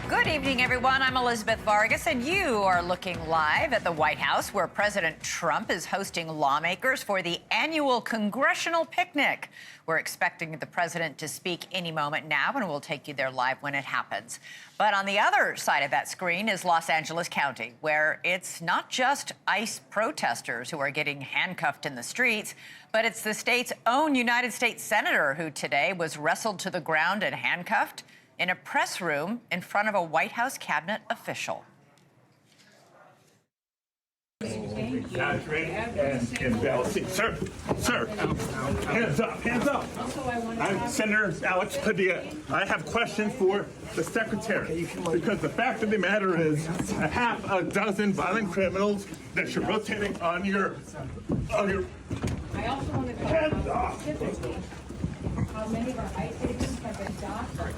Good evening, everyone. I'm Elizabeth Vargas, and you are looking live at the White House, where President Trump is hosting lawmakers for the annual Congressional Picnic. We're expecting the president to speak any moment now, and we'll take you there live when it happens. But on the other side of that screen is Los Angeles County, where it's not just ICE protesters who are getting handcuffed in the streets, but it's the state's own United States senator who today was wrestled to the ground and handcuffed in a press room in front of a White House cabinet official. Guys, ready? And balancing. Sir, hands up. I'm Senator Alex Padilla. I have questions for the secretary, because the fact of the matter is a half a dozen violent criminals that you're rotating on your I also want to hands off. How many of our ICE agents have been docked?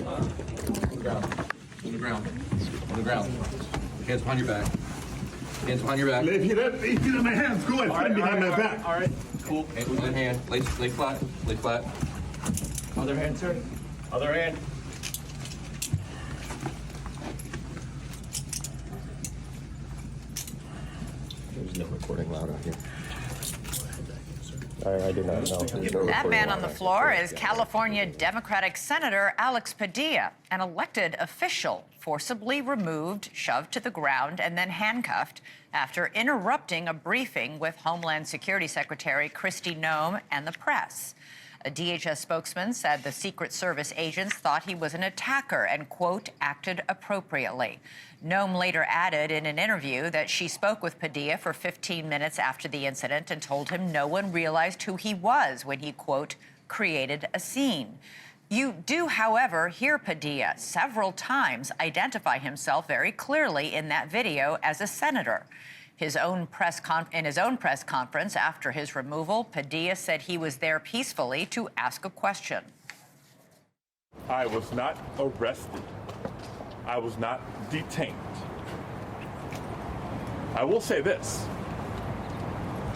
On the ground. Hands behind your back. Hands behind your back. If you don't my hands, go ahead, put behind my back. All right. Cool. One hand. Lay flat. Lay flat. Other hand, sir. Other hand. There's no recording loud out here. I do not know. That man on the floor is California Democratic Senator Alex Padilla, an elected official forcibly removed, shoved to the ground, and then handcuffed after interrupting a briefing with Homeland Security Secretary Kristi Noem and the press. A DHS spokesman said the Secret Service agents thought he was an attacker and, quote, acted appropriately. Noem later added in an interview that she spoke with Padilla for 15 minutes after the incident and told him no one realized who he was when he, quote, created a scene. You do, however, hear Padilla several times identify himself very clearly in that video as a senator. In his own press conference after his removal, Padilla said he was there peacefully to ask a question. I was not arrested. I was not detained. I will say this.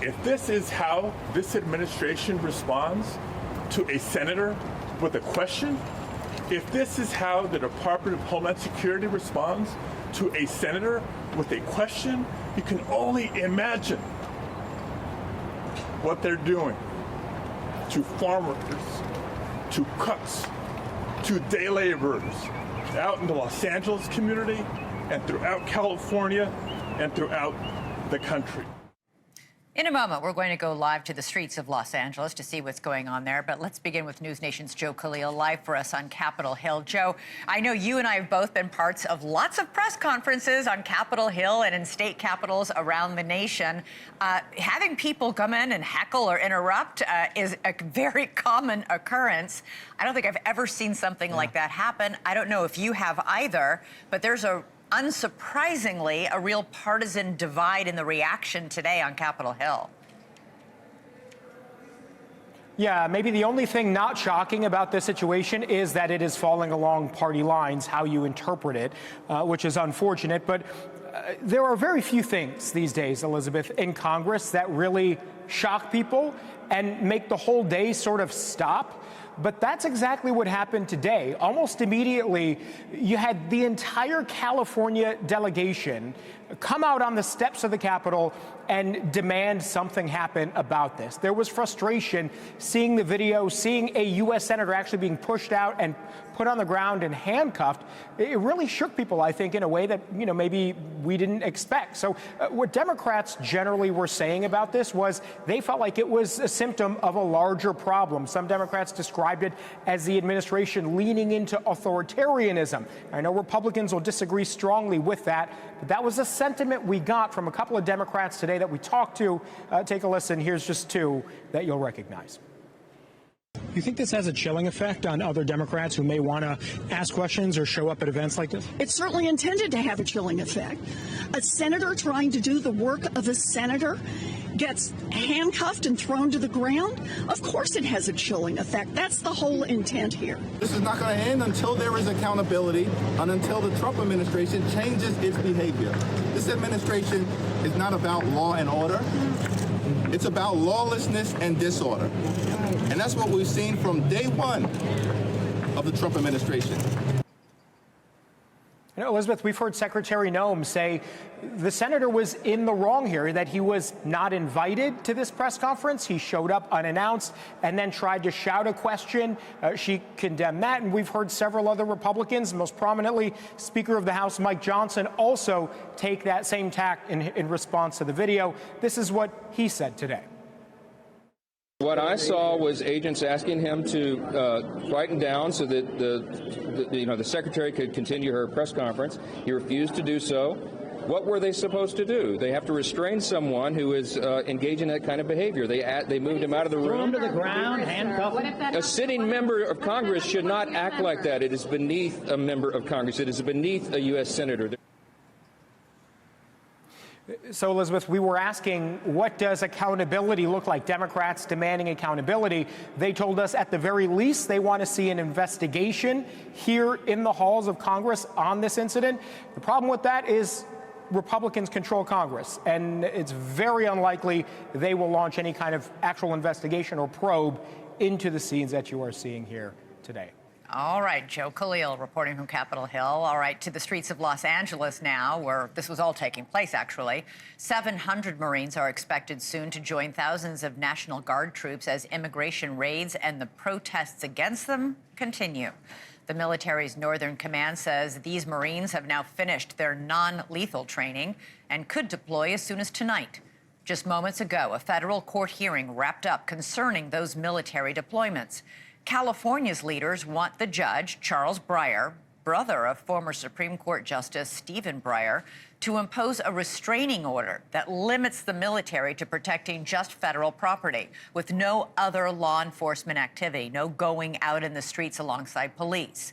If this is how this administration responds to a senator with a question, if this is how the Department of Homeland Security responds to a senator with a question, you can only imagine what they're doing to farm workers, to cooks, to day laborers out in the Los Angeles community and throughout California and throughout the country. In a moment, we're going to go live to the streets of Los Angeles to see what's going on there. But let's begin with NewsNation's Joe Khalil live for us on Capitol Hill. Joe, I know you and I have both been parts of lots of press conferences on Capitol Hill and in state capitals around the nation. Having people come in and heckle or interrupt is a very common occurrence. I don't think I've ever seen something like that happen. I don't know if you have either, but there's unsurprisingly, a real partisan divide in the reaction today on Capitol Hill. Yeah, maybe the only thing not shocking about this situation is that it is falling along party lines, how you interpret it, which is unfortunate. But there are very few things these days, Elizabeth, in Congress that really shock people and make the whole day sort of stop. But that's exactly what happened today. Almost immediately, you had the entire California delegation come out on the steps of the Capitol and demand something happen about this. There was frustration seeing the video, seeing a U.S. senator actually being pushed out and put on the ground and handcuffed. It really shook people, I think, in a way that, maybe we didn't expect. So what Democrats generally were saying about this was they felt like it was a symptom of a larger problem. Some Democrats described it as the administration leaning into authoritarianism. I know Republicans will disagree strongly with that, but that was the sentiment we got from a couple of Democrats today that we talked to. Take a listen. Here's just two that you'll recognize. You think this has a chilling effect on other Democrats who may want to ask questions or show up at events like this? It's certainly intended to have a chilling effect. A senator trying to do the work of a senator gets handcuffed and thrown to the ground. Of course it has a chilling effect. That's the whole intent here. This is not going to end until there is accountability and until the Trump administration changes its behavior. This administration is not about law and order. It's about lawlessness and disorder. And that's what we've seen from day one. of the Trump administration. You know, Elizabeth, we've heard Secretary Noem say the senator was in the wrong here, that he was not invited to this press conference. He showed up unannounced and then tried to shout a question. She condemned that. And we've heard several other Republicans, most prominently Speaker of the House Mike Johnson, also take that same tack in response to the video. This is what he said today. What I saw was agents asking him to write them down so that the secretary could continue her press conference. He refused to do so. What were they supposed to do? They have to restrain someone who is engaging in that kind of behavior. They moved him out of the room. Throw him to the ground, handcuff him. A sitting member of Congress should not act like that. It is beneath a member of Congress. It is beneath a U.S. senator. So, Elizabeth, we were asking, what does accountability look like? Democrats demanding accountability. They told us at the very least they want to see an investigation here in the halls of Congress on this incident. The problem with that is Republicans control Congress, and it's very unlikely they will launch any kind of actual investigation or probe into the scenes that you are seeing here today. All right, Joe Khalil reporting from Capitol Hill. All right, to the streets of Los Angeles now, where this was all taking place, actually. 700 Marines are expected soon to join thousands of National Guard troops as immigration raids and the protests against them continue. The military's Northern Command says these Marines have now finished their non-lethal training and could deploy as soon as tonight. Just moments ago, a federal court hearing wrapped up concerning those military deployments. California's leaders want the judge, Charles Breyer, brother of former Supreme Court Justice Stephen Breyer, to impose a restraining order that limits the military to protecting just federal property with no other law enforcement activity, no going out in the streets alongside police.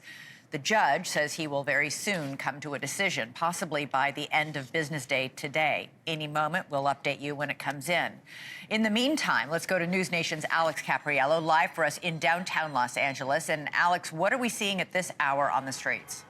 The judge says he will very soon come to a decision, possibly by the end of business day today. Any moment, we'll update you when it comes in. In the meantime, let's go to NewsNation's Alex Capriello, live for us in downtown Los Angeles. And Alex, what are we seeing at this hour on the streets?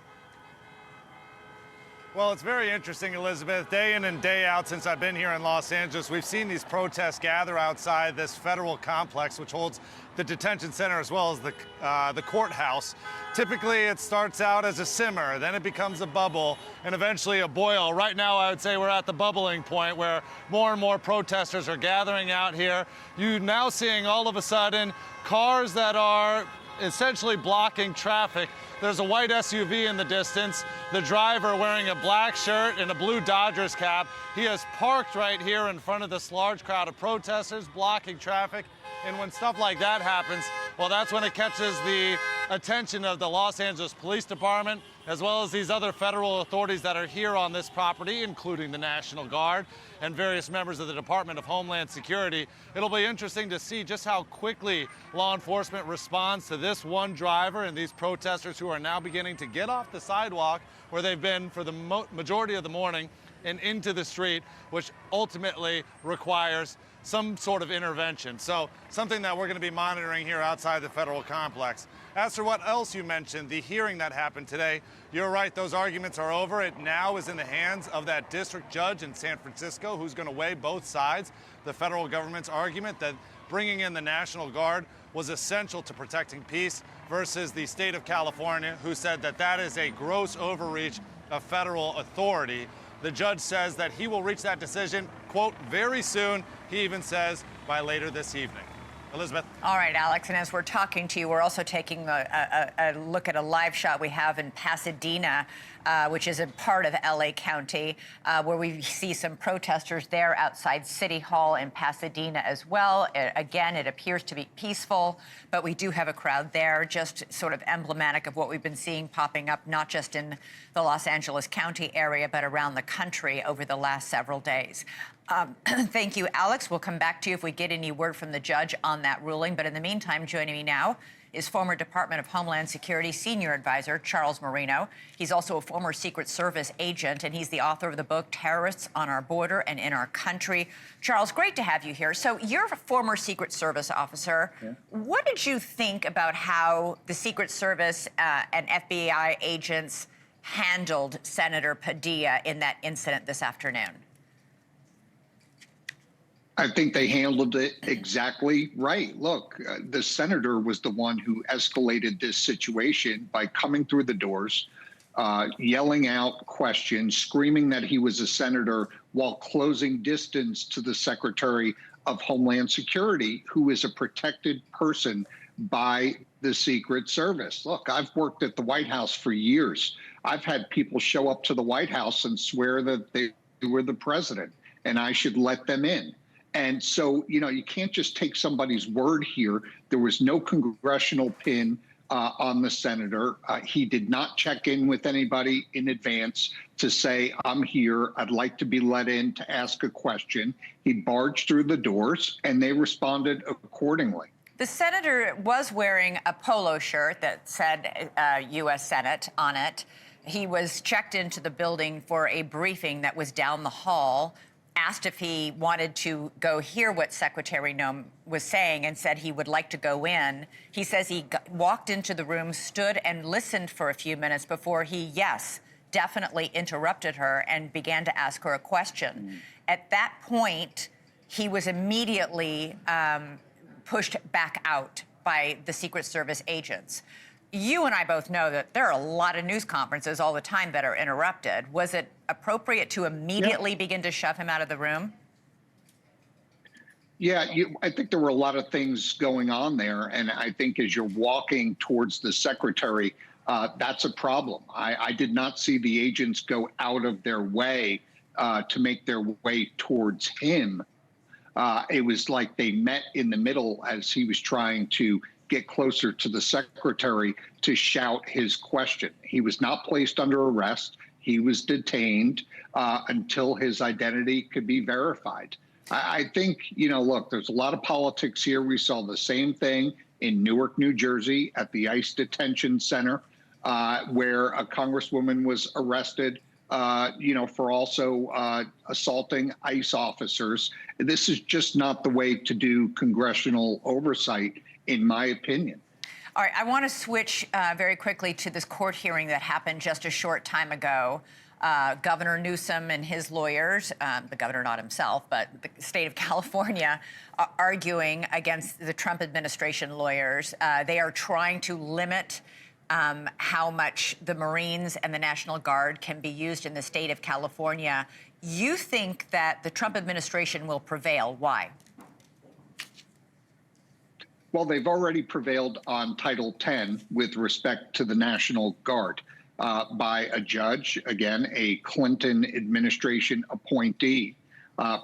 Well, it's very interesting, Elizabeth. Day in and day out since I've been here in Los Angeles, we've seen these protests gather outside this federal complex, which holds the detention center as well as the courthouse. Typically, it starts out as a simmer, then it becomes a bubble, and eventually a boil. Right now, I would say we're at the bubbling point where more and more protesters are gathering out here. You're now seeing all of a sudden cars that are essentially blocking traffic. There's a white SUV in the distance. The driver wearing a black shirt and a blue Dodgers cap. He has parked right here in front of this large crowd of protesters blocking traffic. And when stuff like that happens, well, that's when it catches the attention of the Los Angeles Police Department, as well as these other federal authorities that are here on this property, including the National Guard and various members of the Department of Homeland Security. It'll be interesting to see just how quickly law enforcement responds to this one driver and these protesters who are now beginning to get off the sidewalk where they've been for the majority of the morning and into the street, which ultimately requires some sort of intervention. So something that we're going to be monitoring here outside the federal complex. As for what else you mentioned, the hearing that happened today, you're right, those arguments are over. It now is in the hands of that district judge in San Francisco who's going to weigh both sides. The federal government's argument that bringing in the National Guard was essential to protecting peace versus the state of California, who said that that is a gross overreach of federal authority. The judge says that he will reach that decision, quote, very soon. He even says by later this evening. Elizabeth. All right, Alex, and as we're talking to you, we're also taking a look at a live shot we have in Pasadena, which is a part of LA County, where we see some protesters there outside City Hall in Pasadena as well. Again, it appears to be peaceful, but we do have a crowd there, just sort of emblematic of what we've been seeing popping up, not just in the Los Angeles County area, but around the country over the last several days. Thank you, Alex. We'll come back to you if we get any word from the judge on that ruling. But in the meantime, joining me now is former Department of Homeland Security Senior Advisor Charles Marino. He's also a former Secret Service agent, and he's the author of the book Terrorists on Our Border and in Our Country. Charles, great to have you here. So you're a former Secret Service officer. Yeah. What did you think about how the Secret Service and FBI agents handled Senator Padilla in that incident this afternoon? I think they handled it exactly right. Look, the senator was the one who escalated this situation by coming through the doors, yelling out questions, screaming that he was a senator while closing distance to the Secretary of Homeland Security, who is a protected person by the Secret Service. Look, I've worked at the White House for years. I've had people show up to the White House and swear that they were the president and I should let them in. And so, you can't just take somebody's word here. There was no congressional pin on the senator. He did not check in with anybody in advance to say, I'm here, I'd like to be let in to ask a question. He barged through the doors and they responded accordingly. The senator was wearing a polo shirt that said U.S. Senate on it. He was checked into the building for a briefing that was down the hall, asked if he wanted to go hear what Secretary Noem was saying and said he would like to go in. He says he walked into the room, stood and listened for a few minutes before he, yes, definitely interrupted her and began to ask her a question. At that point, he was immediately pushed back out by the Secret Service agents. You and I both know that there are a lot of news conferences all the time that are interrupted. Was it appropriate to immediately begin to shove him out of the room? Yeah, I think there were a lot of things going on there. And I think as you're walking towards the secretary, that's a problem. I did not see the agents go out of their way to make their way towards him. It was like they met in the middle as he was trying to get closer to the secretary to shout his question. He was not placed under arrest. He was detained until his identity could be verified. I think, look, there's a lot of politics here. We saw the same thing in Newark, New Jersey at the ICE detention center where a congresswoman was arrested for also assaulting ICE officers. This is just not the way to do congressional oversight, in my opinion. All right, I want to switch very quickly to this court hearing that happened just a short time ago. Governor Newsom and his lawyers, the governor not himself, but the state of California, arguing against the Trump administration lawyers. They are trying to limit how much the Marines and the National Guard can be used in the state of California. You think that the Trump administration will prevail. Why? Well, they've already prevailed on Title X with respect to the National Guard by a judge, again, a Clinton administration appointee.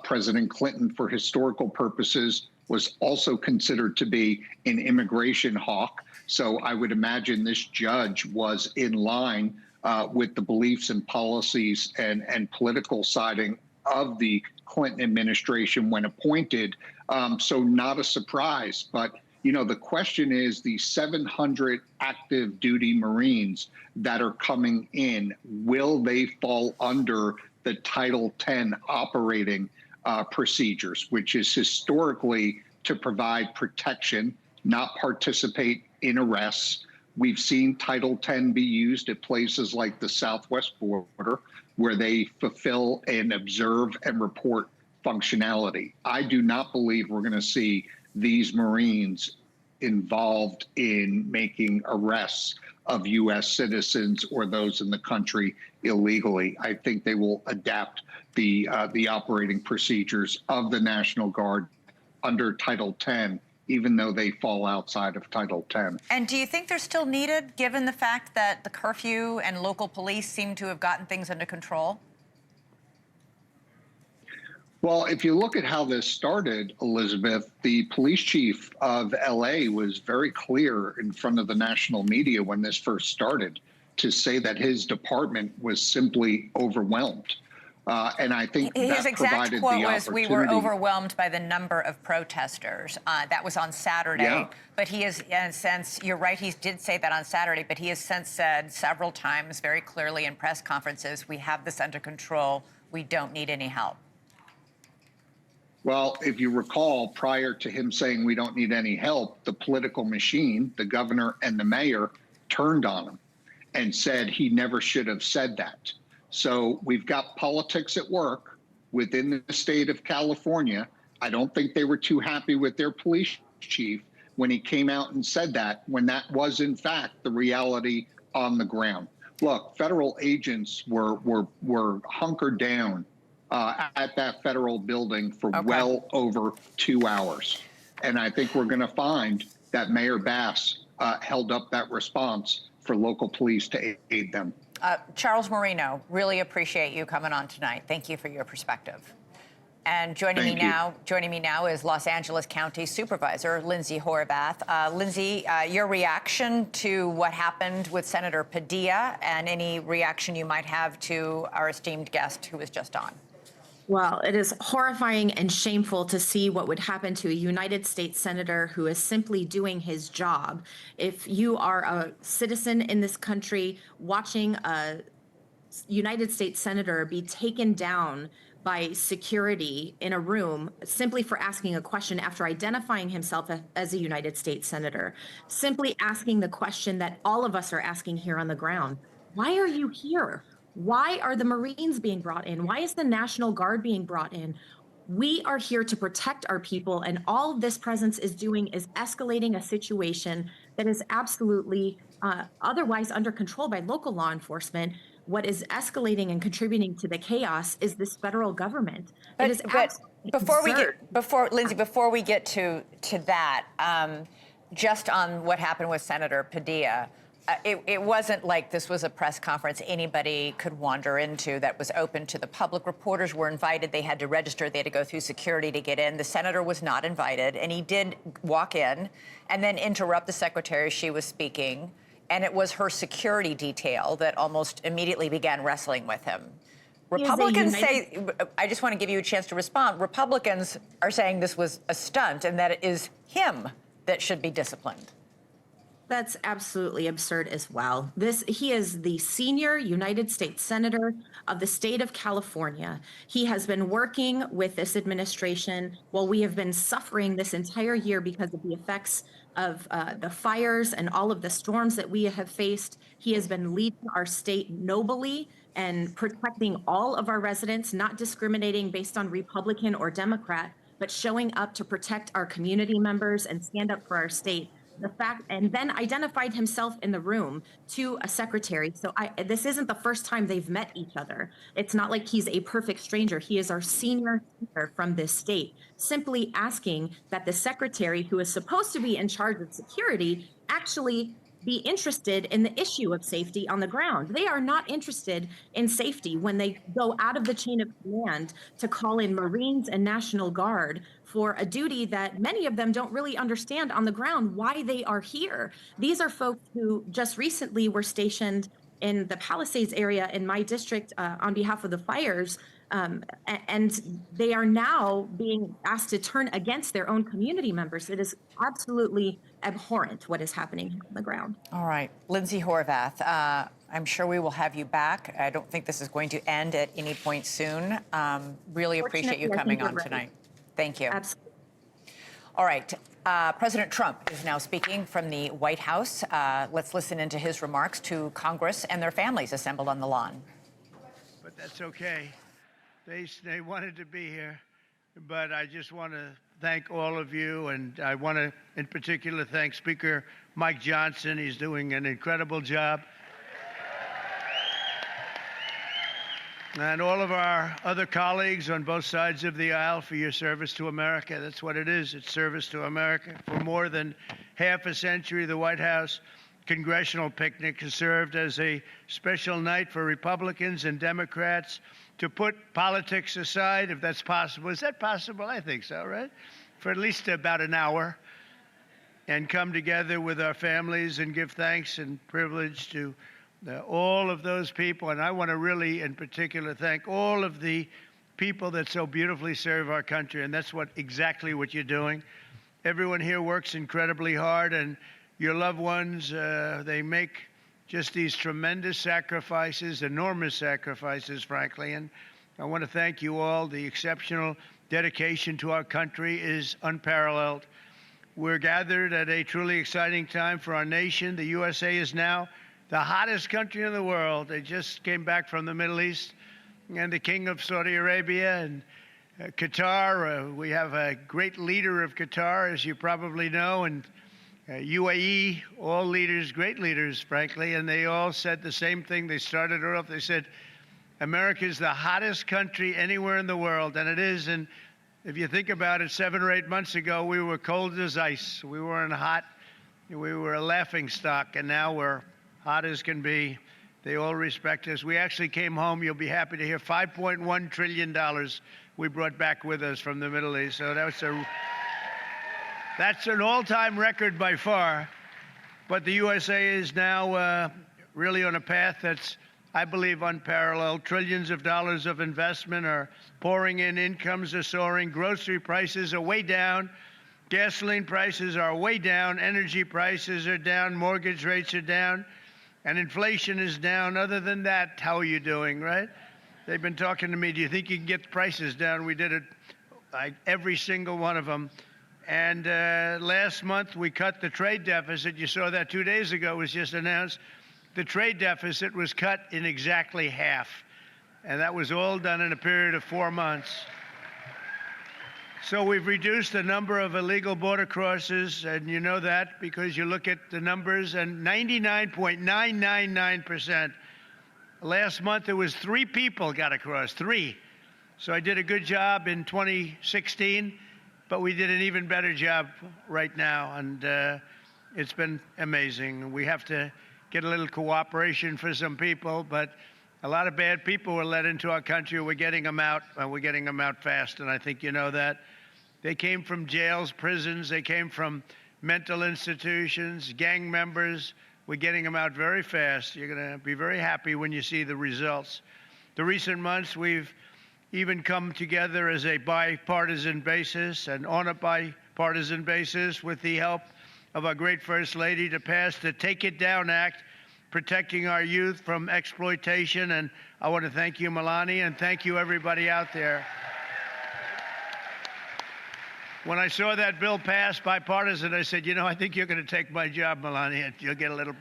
President Clinton, for historical purposes, was also considered to be an immigration hawk. So I would imagine this judge was in line with the beliefs and policies and political siding of the Clinton administration when appointed. So not a surprise. But, the question is the 700 active duty Marines that are coming in, will they fall under the Title X operating procedures, which is historically to provide protection, not participate in arrests. We've seen Title X be used at places like the Southwest border, where they fulfill and observe and report functionality. I do not believe we're going to see these Marines involved in making arrests of U.S. citizens or those in the country illegally. I think they will adapt the operating procedures of the National Guard under Title X, even though they fall outside of Title X. And do you think they're still needed, given the fact that the curfew and local police seem to have gotten things under control? Well, if you look at how this started, Elizabeth, the police chief of L.A. was very clear in front of the national media when this first started to say that his department was simply overwhelmed. And I think his that exact provided quote the was, opportunity. "We were overwhelmed by the number of protesters." That was on Saturday. Yeah. But he has, in a sense, you're right, he did say that on Saturday, but he has since said several times very clearly in press conferences, we have this under control. We don't need any help. Well, if you recall, prior to him saying we don't need any help, the political machine, the governor and the mayor, turned on him and said he never should have said that. So we've got politics at work within the state of California I don't think they were too happy with their police chief when he came out and said that, when that was in fact the reality on the ground. Look, federal agents were hunkered down at that federal building for well over 2 hours. And I think we're going to find that Mayor Bass held up that response for local police to aid them. Charles Marino, really appreciate you coming on tonight. Thank you for your perspective. And joining me now is Los Angeles County Supervisor Lindsay Horvath. Lindsay, your reaction to what happened with Senator Padilla and any reaction you might have to our esteemed guest who was just on. Well, it is horrifying and shameful to see what would happen to a United States senator who is simply doing his job. If you are a citizen in this country watching a United States senator be taken down by security in a room simply for asking a question after identifying himself as a United States senator, simply asking the question that all of us are asking here on the ground. Why are you here? Why are the Marines being brought in? Why is the National Guard being brought in? We are here to protect our people, and all this presence is doing is escalating a situation that is absolutely otherwise under control by local law enforcement. What is escalating and contributing to the chaos is this federal government. But before we get to that, just on what happened with Senator Padilla, it wasn't like this was a press conference anybody could wander into that was open to the public. Reporters were invited. They had to register. They had to go through security to get in. The senator was not invited, and he did walk in and then interrupt the secretary as she was speaking. And it was her security detail that almost immediately began wrestling with him. Republicans say, I just want to give you a chance to respond. Republicans are saying this was a stunt and that it is him that should be disciplined. That's absolutely absurd as well. He is the senior United States Senator of the state of California. He has been working with this administration while we have been suffering this entire year because of the effects of the fires and all of the storms that we have faced. He has been leading our state nobly and protecting all of our residents, not discriminating based on Republican or Democrat, but showing up to protect our community members and stand up for our state. And then identified himself in the room to a secretary. So this isn't the first time they've met each other. It's not like he's a perfect stranger. He is our senior senator from this state, simply asking that the secretary, who is supposed to be in charge of security, actually be interested in the issue of safety on the ground. They are not interested in safety when they go out of the chain of command to call in Marines and National Guard for a duty that many of them don't really understand on the ground why they are here. These are folks who just recently were stationed in the Palisades area in my district on behalf of the fires. And they are now being asked to turn against their own community members. It is absolutely abhorrent what is happening on the ground. All right. Lindsay Horvath, I'm sure we will have you back. I don't think this is going to end at any point soon. Really appreciate you coming on tonight. Thank you. Absolutely. All right. President Trump is now speaking from the White House. Let's listen into his remarks to Congress and their families assembled on the lawn. But that's okay. They wanted to be here, but I just want to thank all of you, and I want to, in particular, thank Speaker Mike Johnson. He's doing an incredible job. And all of our other colleagues on both sides of the aisle for your service to America. That's what it is. It's service to America. For more than half a century, the White House Congressional Picnic has served as a special night for Republicans and Democrats to put politics aside, if that's possible. Is that possible? I think so, right? For at least about an hour, and come together with our families and give thanks and privilege to all of those people. And I want to really, in particular, thank all of the people that so beautifully serve our country, and that's exactly what you're doing. Everyone here works incredibly hard, and your loved ones, they make just these tremendous sacrifices, enormous sacrifices, frankly. And I want to thank you all. The exceptional dedication to our country is unparalleled. We're gathered at a truly exciting time for our nation. The USA is now the hottest country in the world. They just came back from the Middle East, and the King of Saudi Arabia Qatar, we have a great leader of Qatar, as you probably know, and UAE, all leaders, great leaders, frankly, and they all said the same thing. They started it off, they said, America is the hottest country anywhere in the world, and it is. And if you think about it, 7 or 8 months ago, we were cold as ice. We weren't hot. We were a laughing stock, and now we're hot as can be. They all respect us. We actually came home, you'll be happy to hear, $5.1 trillion we brought back with us from the Middle East. So that's an all-time record by far. But the USA is now really on a path that's, I believe, unparalleled. Trillions of dollars of investment are pouring in. Incomes are soaring. Grocery prices are way down. Gasoline prices are way down. Energy prices are down. Mortgage rates are down. And inflation is down. Other than that, how are you doing, right? They've been talking to me, do you think you can get the prices down? We did it, every single one of them. And last month, we cut the trade deficit. You saw that 2 days ago. It was just announced. The trade deficit was cut in exactly half. And that was all done in a period of 4 months. So we've reduced the number of illegal border crosses, and you know that because you look at the numbers, and 99.999%. Last month, there was 3 people got across, 3. So I did a good job in 2016, but we did an even better job right now, and it's been amazing. We have to get a little cooperation for some people, but a lot of bad people were let into our country. We're getting them out, and we're getting them out fast, and I think you know that. They came from jails, prisons. They came from mental institutions, gang members. We're getting them out very fast. You're going to be very happy when you see the results. The recent months, we've even come together as a bipartisan basis and on a bipartisan basis with the help of our great First Lady to pass the Take It Down Act, protecting our youth from exploitation. And I want to thank you, Melania, and thank you, everybody out there. When I saw that bill pass bipartisan, I said, you know, I think you're going to take my job, Melania. You'll get a little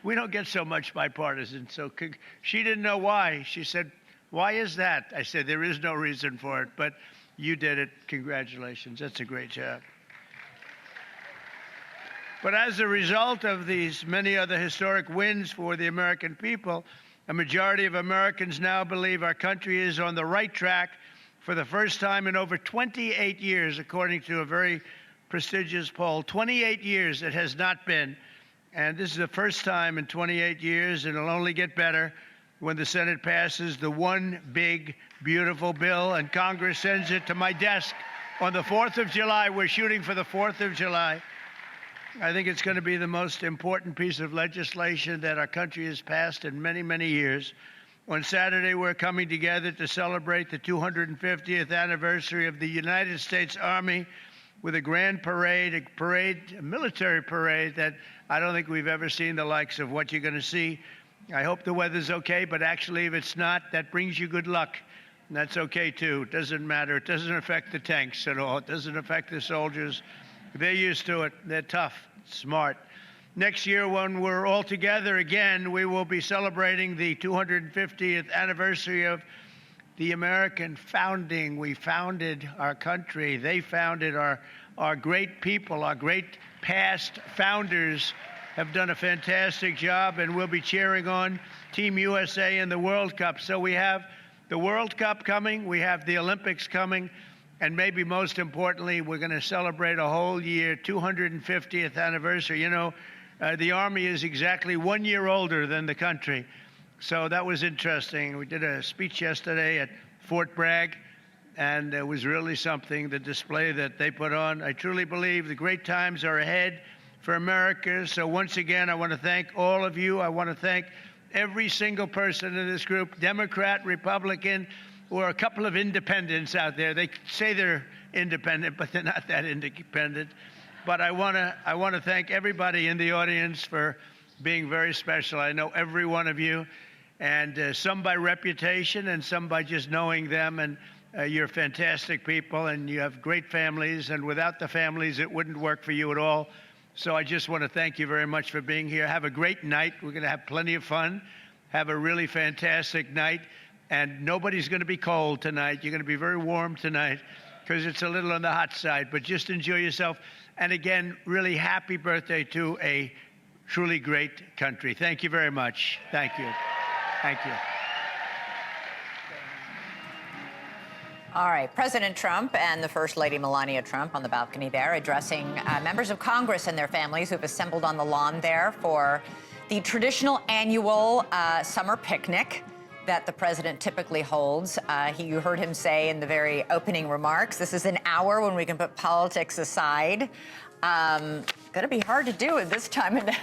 We don't get so much bipartisan. So she didn't know why. She said, why is that? I said, there is no reason for it, but you did it. Congratulations. That's a great job. But as a result of these many other historic wins for the American people, a majority of Americans now believe our country is on the right track for the first time in over 28 years, according to a very prestigious poll. 28 years it has not been. And this is the first time in 28 years, and it'll only get better when the Senate passes the one big, beautiful bill and Congress sends it to my desk on the 4th of July. We're shooting for the 4th of July. I think it's going to be the most important piece of legislation that our country has passed in many, many years. On Saturday, we're coming together to celebrate the 250th anniversary of the United States Army with a grand parade, a military parade that I don't think we've ever seen the likes of what you're going to see. I hope the weather's okay, but actually, if it's not, that brings you good luck. And that's okay, too. It doesn't matter. It doesn't affect the tanks at all. It doesn't affect the soldiers. They're used to it. They're tough, smart. Next year, when we're all together again, we will be celebrating the 250th anniversary of the American founding. We founded our country. They founded our great people, our great past founders have done a fantastic job, and we'll be cheering on Team USA in the World Cup. So we have the World Cup coming, we have the Olympics coming, and maybe most importantly, we're going to celebrate a whole year, 250th anniversary. You know, the Army is exactly 1 year older than the country. So that was interesting. We did a speech yesterday at Fort Bragg, and it was really something, the display that they put on. I truly believe the great times are ahead for America. So once again, I want to thank all of you. I want to thank every single person in this group, Democrat, Republican, or a couple of independents out there. They say they're independent, but they're not that independent. But I want to thank everybody in the audience for being very special. I know every one of you, and some by reputation and some by just knowing them. And you're fantastic people, and you have great families. And without the families, it wouldn't work for you at all. So I just want to thank you very much for being here. Have a great night. We're going to have plenty of fun. Have a really fantastic night. And nobody's going to be cold tonight. You're going to be very warm tonight because it's a little on the hot side. But just enjoy yourself. And again, really happy birthday to a truly great country. Thank you very much. Thank you. Thank you. All right, President Trump and the First Lady Melania Trump on the balcony there addressing members of Congress and their families who've assembled on the lawn there for the traditional annual summer picnic that the president typically holds. You heard him say in the very opening remarks, this is an hour when we can put politics aside. Gonna be hard to do at this time and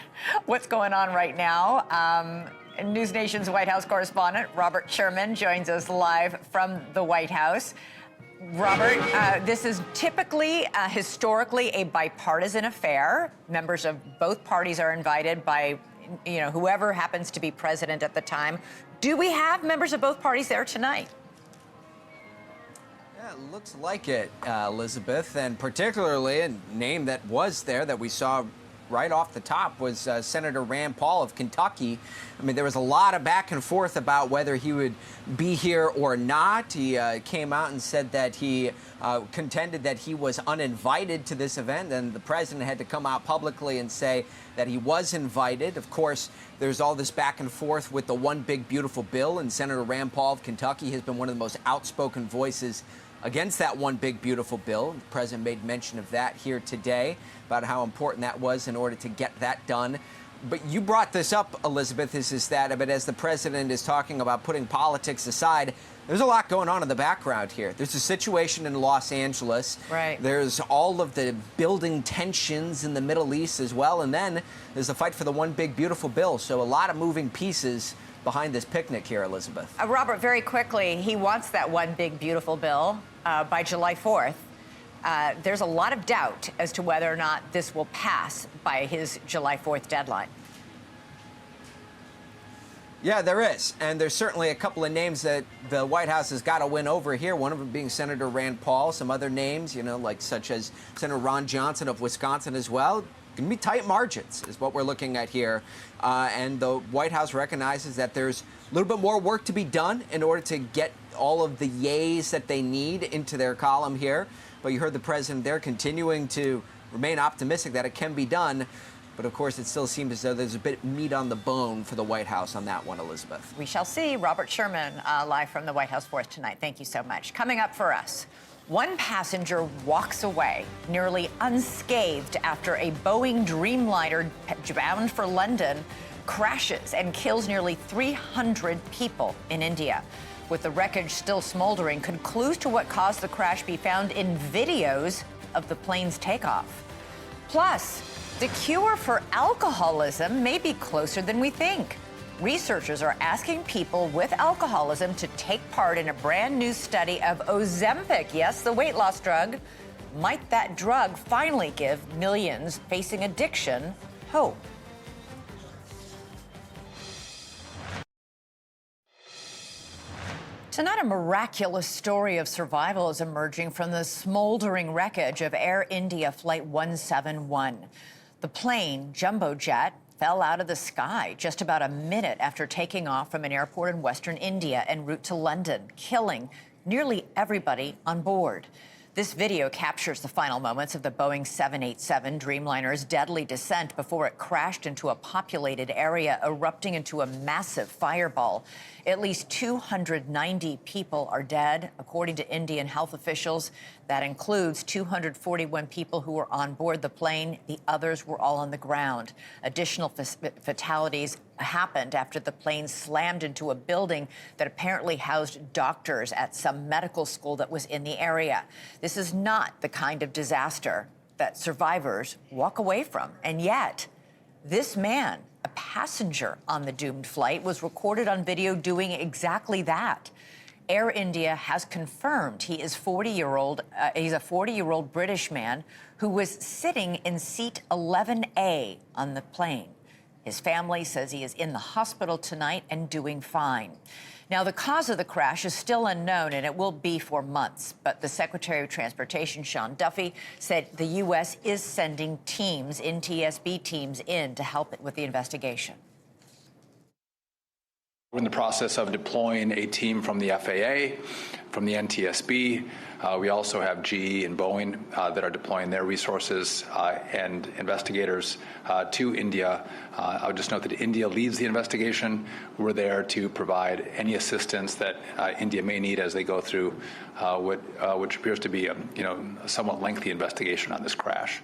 what's going on right now. NewsNation's White House correspondent, Robert Sherman, joins us live from the White House. Robert, this is typically, historically, a bipartisan affair. Members of both parties are invited by, whoever happens to be president at the time. Do we have members of both parties there tonight? Yeah, it looks like it, Elizabeth, and particularly a name that was there that we saw right off the top was Senator Rand Paul of Kentucky. I mean, there was a lot of back and forth about whether he would be here or not. He came out and said that he contended that he was uninvited to this event, and the president had to come out publicly and say that he was invited. Of course, there's all this back and forth with the One Big Beautiful Bill, and Senator Rand Paul of Kentucky has been one of the most outspoken voices against that One Big Beautiful Bill. The president made mention of that here today, about how important that was in order to get that done. But you brought this up, Elizabeth, but as the president is talking about putting politics aside, there's a lot going on in the background here. There's a situation in Los Angeles. Right. There's all of the building tensions in the Middle East as well. And then there's the fight for the One Big Beautiful Bill. So a lot of moving pieces behind this picnic here, Elizabeth. Robert, very quickly, he wants that One Big Beautiful Bill by July 4th. There's a lot of doubt as to whether or not this will pass by his July 4th deadline. Yeah, there is. And there's certainly a couple of names that the White House has got to win over here, one of them being Senator Rand Paul, some other names, such as Senator Ron Johnson of Wisconsin as well. Going to be tight margins is what we're looking at here. And the White House recognizes that there's a little bit more work to be done in order to get all of the yays that they need into their column here. But you heard the president there continuing to remain optimistic that it can be done. But, of course, it still seems as though there's a bit of meat on the bone for the White House on that one, Elizabeth. We shall see. Robert Sherman live from the White House for us tonight. Thank you so much. Coming up for us, one passenger walks away nearly unscathed after a Boeing Dreamliner bound for London crashes and kills nearly 300 people in India. With the wreckage still smoldering, could clues to what caused the crash be found in videos of the plane's takeoff? Plus, the cure for alcoholism may be closer than we think. Researchers are asking people with alcoholism to take part in a brand new study of Ozempic. Yes, the weight loss drug. Might that drug finally give millions facing addiction hope? Tonight, a miraculous story of survival is emerging from the smoldering wreckage of Air India Flight 171. The plane, jumbo jet, fell out of the sky just about a minute after taking off from an airport in western India en route to London, killing nearly everybody on board. This video captures the final moments of the Boeing 787 Dreamliner's deadly descent before it crashed into a populated area, erupting into a massive fireball. At least 290 people are dead, according to Indian health officials. That includes 241 people who were on board the plane. The others were all on the ground. Additional fatalities happened after the plane slammed into a building that apparently housed doctors at some medical school that was in the area. This is not the kind of disaster that survivors walk away from. And yet, this man, a passenger on the doomed flight, was recorded on video doing exactly that. Air India has confirmed he is he's a 40-year-old British man who was sitting in seat 11A on the plane. His family says he is in the hospital tonight and doing fine. Now, the cause of the crash is still unknown, and it will be for months. But the Secretary of Transportation, Sean Duffy, said the U.S. is sending teams, NTSB teams, in to help with the investigation. We're in the process of deploying a team from the FAA, from the NTSB. We also have GE and Boeing that are deploying their resources and investigators to India. I would just note that India leads the investigation. We're there to provide any assistance that India may need as they go through which appears to be a somewhat lengthy investigation on this crash.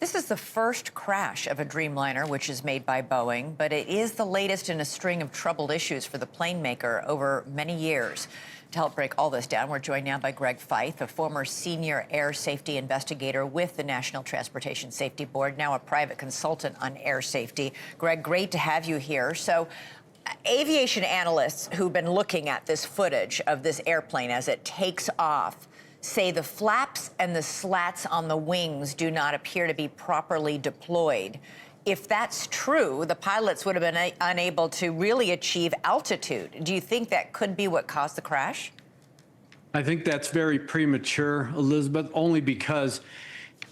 This is the first crash of a Dreamliner, which is made by Boeing, but it is the latest in a string of troubled issues for the plane maker over many years. To help break all this down, we're joined now by Greg Feith, a former senior air safety investigator with the National Transportation Safety Board, now a private consultant on air safety. Greg, great to have you here. So, aviation analysts who've been looking at this footage of this airplane as it takes off say the flaps and the slats on the wings do not appear to be properly deployed. If that's true, the pilots would have been unable to really achieve altitude. Do you think that could be what caused the crash? I think that's very premature, Elizabeth, only because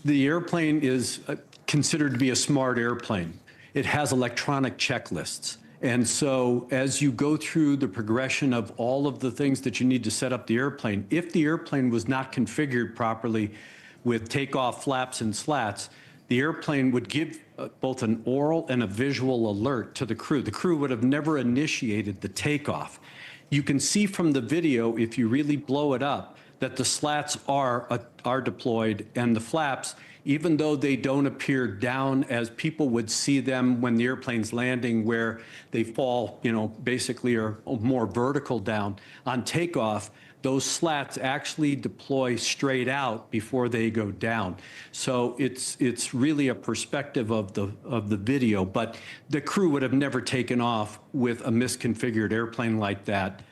the airplane is considered to be a smart airplane. It has electronic checklists. And so as you go through the progression of all of the things that you need to set up the airplane, if the airplane was not configured properly with takeoff flaps and slats, the airplane would give both an oral and a visual alert to the crew. The crew would have never initiated the takeoff. You can see from the video, if you really blow it up, that the slats are deployed, and the flaps, even though they don't appear down as people would see them when the airplane's landing, where they fall, basically are more vertical down on takeoff, those slats actually deploy straight out before they go down. So it's really a perspective of the video, but the crew would have never taken off with a misconfigured airplane like that.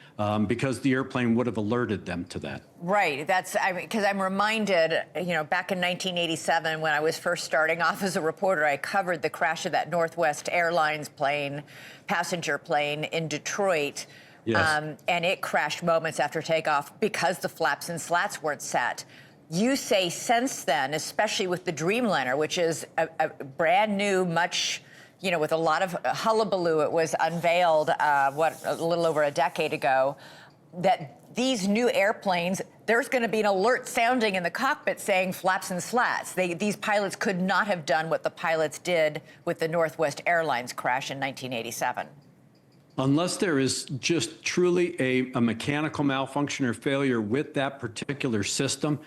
Because the airplane would have alerted them to that. Right. Because I'm reminded, back in 1987, when I was first starting off as a reporter, I covered the crash of that Northwest Airlines plane, passenger plane in Detroit. Yes. And it crashed moments after takeoff because the flaps and slats weren't set. You say since then, especially with the Dreamliner, which is a brand new, much... with a lot of hullabaloo, it was unveiled, a little over a decade ago, that these new airplanes, there's going to be an alert sounding in the cockpit saying flaps and slats. These pilots could not have done what the pilots did with the Northwest Airlines crash in 1987. Unless there is just truly a mechanical malfunction or failure with that particular system,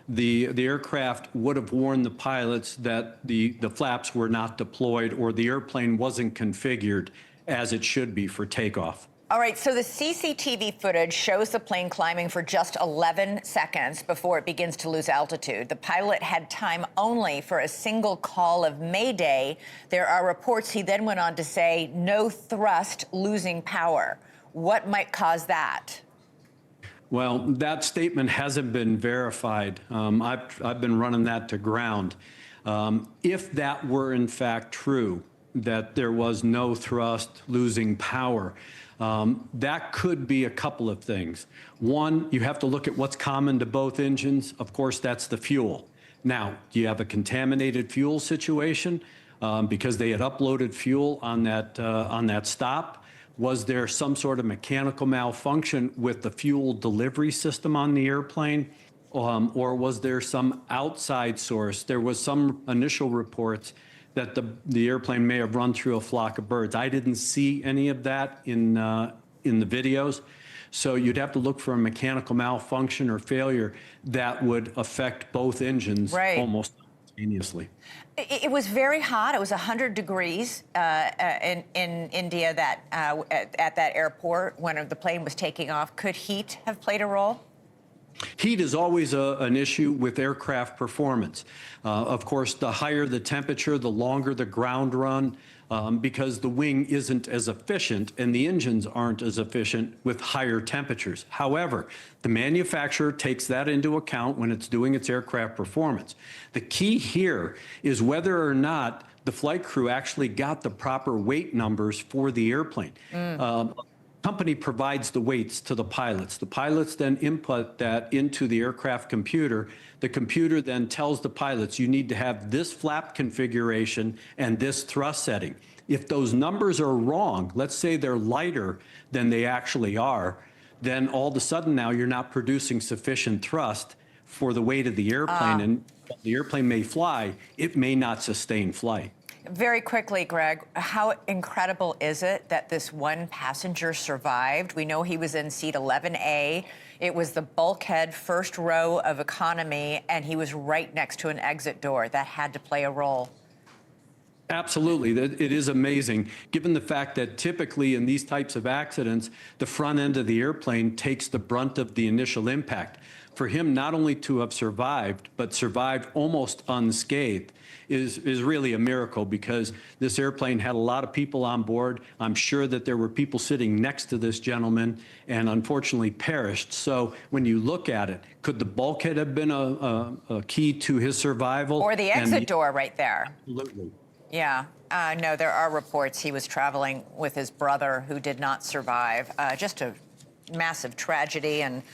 the aircraft would have warned the pilots that the flaps were not deployed or the airplane wasn't configured as it should be for takeoff. All right, so the CCTV footage shows the plane climbing for just 11 seconds before it begins to lose altitude. The pilot had time only for a single call of Mayday. There are reports he then went on to say no thrust, losing power. What might cause that? Well, that statement hasn't been verified. I've been running that to ground. If that were in fact true, that there was no thrust, losing power, that could be a couple of things. One, you have to look at what's common to both engines. Of course, that's the fuel. Now, do you have a contaminated fuel situation because they had uploaded fuel on that stop? Was there some sort of mechanical malfunction with the fuel delivery system on the airplane? Or was there some outside source? There was some initial reports that the airplane may have run through a flock of birds. I didn't see any of that in the videos. So you'd have to look for a mechanical malfunction or failure that would affect both engines almost simultaneously. It was very hot. It was 100 degrees in India at that airport when the plane was taking off. Could heat have played a role? Heat is always an issue with aircraft performance. Of course, the higher the temperature, the longer the ground run, because the wing isn't as efficient and the engines aren't as efficient with higher temperatures. However, the manufacturer takes that into account when it's doing its aircraft performance. The key here is whether or not the flight crew actually got the proper weight numbers for the airplane. company provides the weights to the pilots. The pilots then input that into the aircraft computer. The computer then tells the pilots, you need to have this flap configuration and this thrust setting. If those numbers are wrong, let's say they're lighter than they actually are, then all of a sudden now you're not producing sufficient thrust for the weight of the airplane, and the airplane may fly, it may not sustain flight. Very quickly, Greg, how incredible is it that this one passenger survived? We know he was in seat 11A. It was the bulkhead first row of economy, and he was right next to an exit door. That had to play a role. Absolutely. It is amazing, given the fact that typically in these types of accidents, the front end of the airplane takes the brunt of the initial impact. For him not only to have survived, but survived almost unscathed is really a miracle, because this airplane had a lot of people on board. I'm sure that there were people sitting next to this gentleman and unfortunately perished. So when you look at it, could the bulkhead have been a key to his survival? Or the exit door right there. Absolutely. Yeah. No, there are reports he was traveling with his brother who did not survive. Just a massive tragedy. And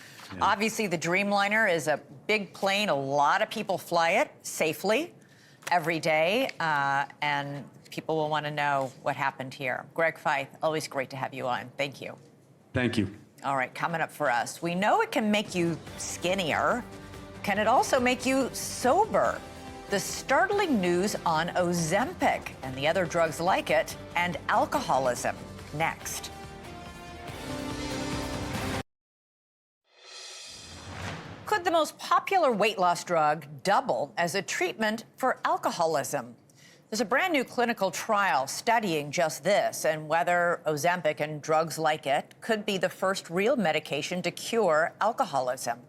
obviously the Dreamliner is a big plane. A lot of people fly it safely every day. And people will want to know what happened here. Greg Feith, always great to have you on. Thank you. Thank you. All right, coming up for us. We know it can make you skinnier. Can it also make you sober? The startling news on Ozempic and the other drugs like it, and alcoholism. Next. Could the most popular weight loss drug double as a treatment for alcoholism? There's a brand new clinical trial studying just this and whether Ozempic and drugs like it could be the first real medication to cure alcoholism.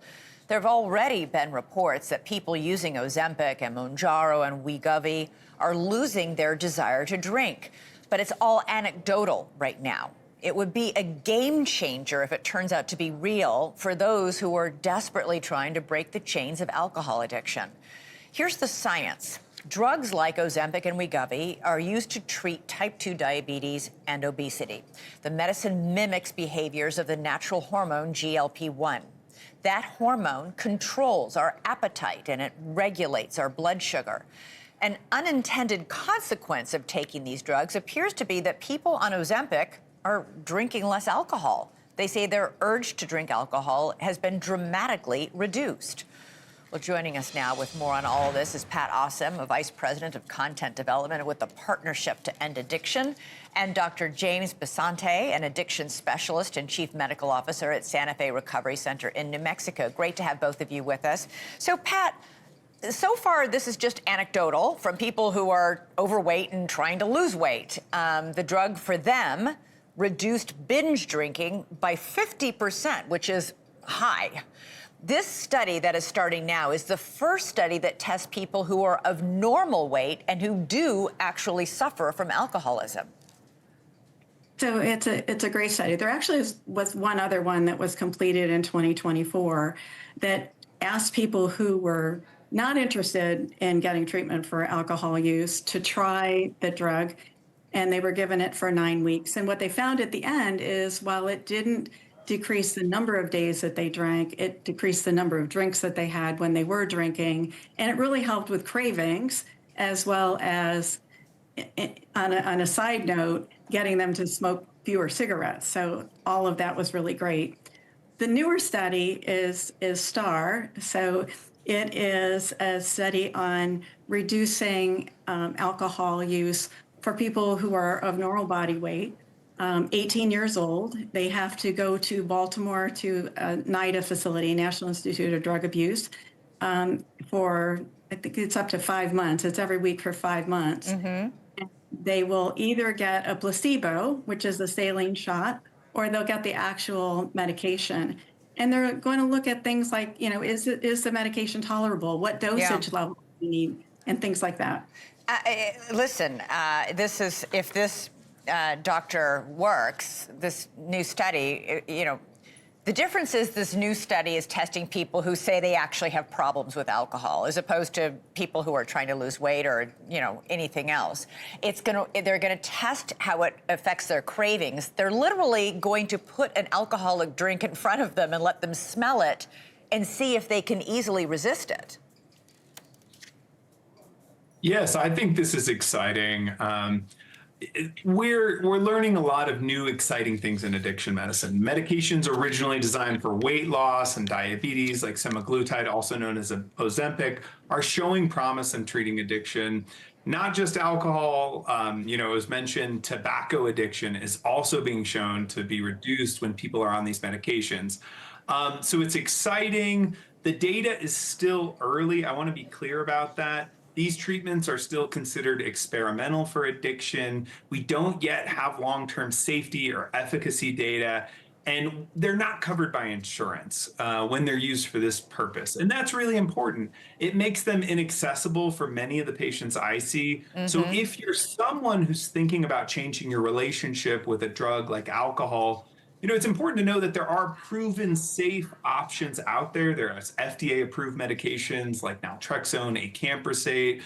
There have already been reports that people using Ozempic and Mounjaro and Wegovy are losing their desire to drink. But it's all anecdotal right now. It would be a game changer if it turns out to be real for those who are desperately trying to break the chains of alcohol addiction. Here's the science. Drugs like Ozempic and Wegovy are used to treat type 2 diabetes and obesity. The medicine mimics behaviors of the natural hormone GLP-1. That hormone controls our appetite and it regulates our blood sugar. An unintended consequence of taking these drugs appears to be that people on Ozempic are drinking less alcohol. They say their urge to drink alcohol has been dramatically reduced. Well, joining us now with more on all of this is Pat Awesome, a Vice President of Content Development with the Partnership to End Addiction, and Dr. James Basante, an addiction specialist and Chief Medical Officer at Santa Fe Recovery Center in New Mexico. Great to have both of you with us. So, Pat, so far this is just anecdotal from people who are overweight and trying to lose weight. The drug for them reduced binge drinking by 50%, which is high. This study that is starting now is the first study that tests people who are of normal weight and who do actually suffer from alcoholism. So it's a great study. There actually was one other one that was completed in 2024 that asked people who were not interested in getting treatment for alcohol use to try the drug, and they were given it for 9 weeks. And what they found at the end is while it didn't decrease the number of days that they drank, it decreased the number of drinks that they had when they were drinking, and it really helped with cravings, as well as, on a side note, getting them to smoke fewer cigarettes. So all of that was really great. The newer study is STAR. So it is a study on reducing alcohol use for people who are of normal body weight. 18 years old. They have to go to Baltimore to a NIDA facility, National Institute of Drug Abuse, for, I think it's up to 5 months. It's every week for 5 months. Mm-hmm. They will either get a placebo, which is a saline shot, or they'll get the actual medication. And they're going to look at things like, is the medication tolerable? What dosage level do you need? And things like that. Listen, if this doctor works, this new study, The difference is this new study is testing people who say they actually have problems with alcohol, as opposed to people who are trying to lose weight or, anything else. They're gonna test how it affects their cravings. They're literally going to put an alcoholic drink in front of them and let them smell it and see if they can easily resist it. Yes, I think this is exciting. We're learning a lot of new exciting things in addiction medicine. Medications originally designed for weight loss and diabetes, like semaglutide, also known as Ozempic, are showing promise in treating addiction. Not just alcohol, as mentioned, tobacco addiction is also being shown to be reduced when people are on these medications. So it's exciting. The data is still early. I want to be clear about that. These treatments are still considered experimental for addiction. We don't yet have long-term safety or efficacy data, and they're not covered by insurance when they're used for this purpose. And that's really important. It makes them inaccessible for many of the patients I see. So if you're someone who's thinking about changing your relationship with a drug like alcohol, it's important to know that there are proven safe options out there. There are FDA-approved medications like naltrexone, acamprosate,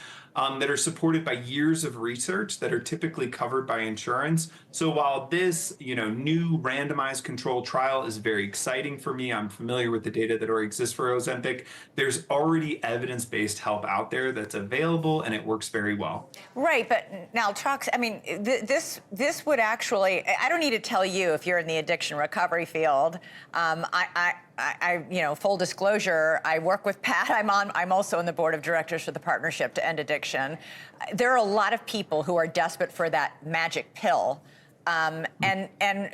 that are supported by years of research that are typically covered by insurance. So while this, new randomized controlled trial is very exciting for me, I'm familiar with the data that already exists for Ozempic, there's already evidence-based help out there that's available, and it works very well. Right, but naltrexone, this would actually, I don't need to tell you if you're in the addiction recovery field. Full disclosure, I work with Pat. I'm also on the board of directors for the Partnership to End Addiction. There are a lot of people who are desperate for that magic pill, and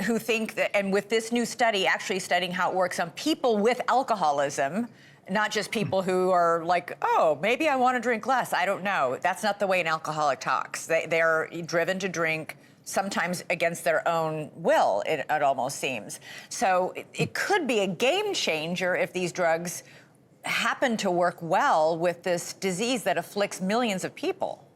who think that, and with this new study, actually studying how it works on people with alcoholism, not just people who are like, oh, maybe I want to drink less. I don't know. That's not the way an alcoholic talks. They're driven to drink, sometimes against their own will, it almost seems. So it could be a game changer if these drugs happen to work well with this disease that afflicts millions of people.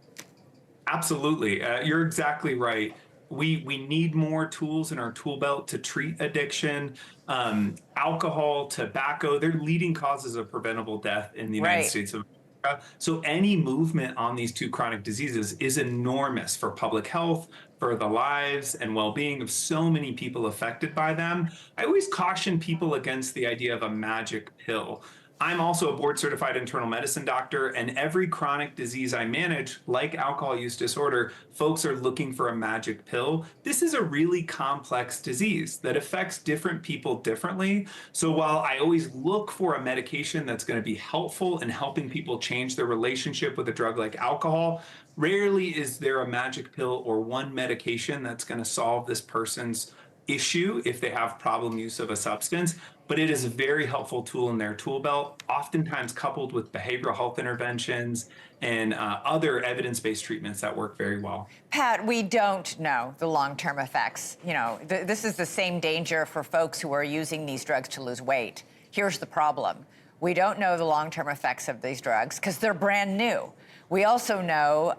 Absolutely. You're exactly right. We need more tools in our tool belt to treat addiction. Alcohol, tobacco, they're leading causes of preventable death in the United States of America. So any movement on these two chronic diseases is enormous for public health, for the lives and well-being of so many people affected by them. I always caution people against the idea of a magic pill. I'm also a board-certified internal medicine doctor, and every chronic disease I manage, like alcohol use disorder, folks are looking for a magic pill. This is a really complex disease that affects different people differently. So while I always look for a medication that's going to be helpful in helping people change their relationship with a drug like alcohol, rarely is there a magic pill or one medication that's going to solve this person's issue if they have problem use of a substance, but it is a very helpful tool in their tool belt, oftentimes coupled with behavioral health interventions and other evidence-based treatments that work very well. Pat, we don't know the long-term effects. This is the same danger for folks who are using these drugs to lose weight. Here's the problem. We don't know the long-term effects of these drugs because they're brand new. We also know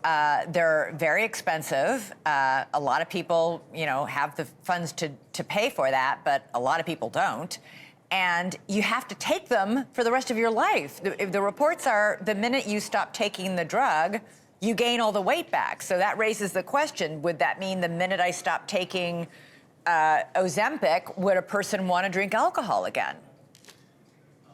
they're very expensive. A lot of people, have the funds to pay for that, but a lot of people don't. And you have to take them for the rest of your life. The reports are the minute you stop taking the drug, you gain all the weight back. So that raises the question, would that mean the minute I stop taking Ozempic, would a person want to drink alcohol again?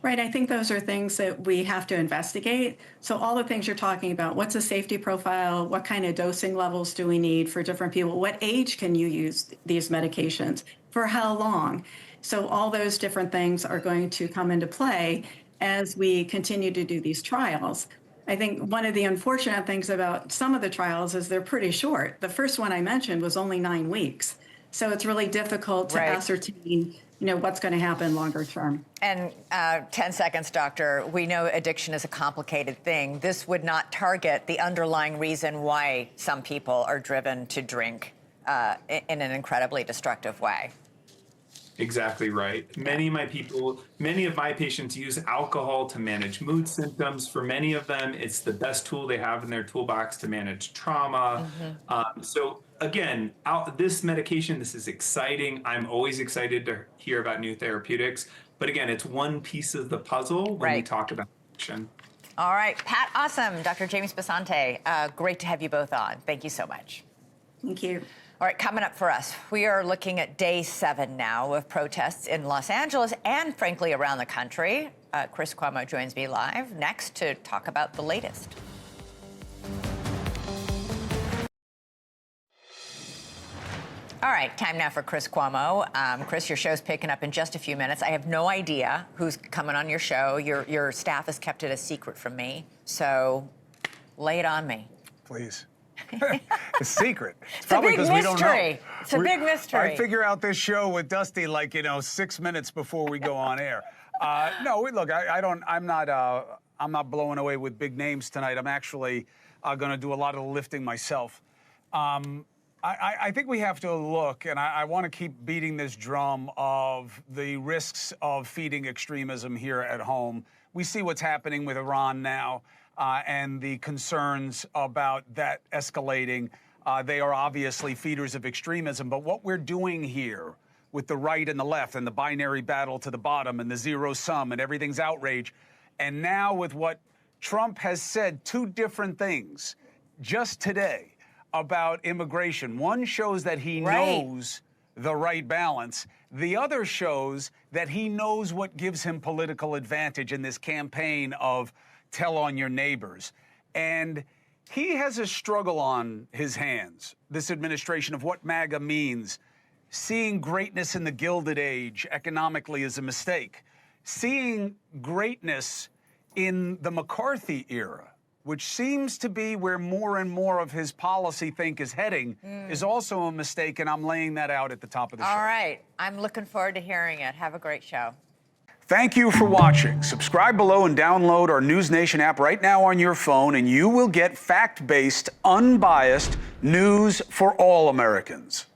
Right. I think those are things that we have to investigate. So all the things you're talking about, what's the safety profile? What kind of dosing levels do we need for different people? What age can you use these medications? For how long? So all those different things are going to come into play as we continue to do these trials. I think one of the unfortunate things about some of the trials is they're pretty short. The first one I mentioned was only 9 weeks. So it's really difficult to ascertain what's going to happen longer term. And 10 seconds, doctor. We know addiction is a complicated thing. This would not target the underlying reason why some people are driven to drink in an incredibly destructive way. Exactly right. Many of my patients use alcohol to manage mood symptoms. For many of them, it's the best tool they have in their toolbox to manage trauma. So again, this medication, this is exciting. I'm always excited to hear about new therapeutics. But again, it's one piece of the puzzle when we talk about addiction. All right, Pat, awesome. Dr. James Basante, great to have you both on. Thank you so much. Thank you. All right, coming up for us, we are looking at day 7 now of protests in Los Angeles and, frankly, around the country. Chris Cuomo joins me live next to talk about the latest. All right, time now for Chris Cuomo. Chris, your show's picking up in just a few minutes. I have no idea who's coming on your show. Your staff has kept it a secret from me, so lay it on me. Please. It's secret. It's a big mystery. It's a big mystery. I figure out this show with Dusty like 6 minutes before we go on air. No, look, I'm not blowing away with big names tonight. I'm actually going to do a lot of the lifting myself. I think we have to look, and I want to keep beating this drum of the risks of feeding extremism here at home. We see what's happening with Iran now and the concerns about that escalating. They are obviously feeders of extremism, but what we're doing here with the right and the left and the binary battle to the bottom and the zero sum and everything's outrage, and now with what Trump has said 2 different things just today about immigration. One shows that he knows the right balance. The other shows that he knows what gives him political advantage in this campaign of tell on your neighbors. And he has a struggle on his hands, this administration, of what MAGA means. Seeing greatness in the Gilded Age economically is a mistake. Seeing greatness in the McCarthy era, which seems to be where more and more of his policy think is heading, is also a mistake, and I'm laying that out at the top of the show. All right. I'm looking forward to hearing it. Have a great show. Thank you for watching. Subscribe below and download our NewsNation app right now on your phone, and you will get fact-based, unbiased news for all Americans.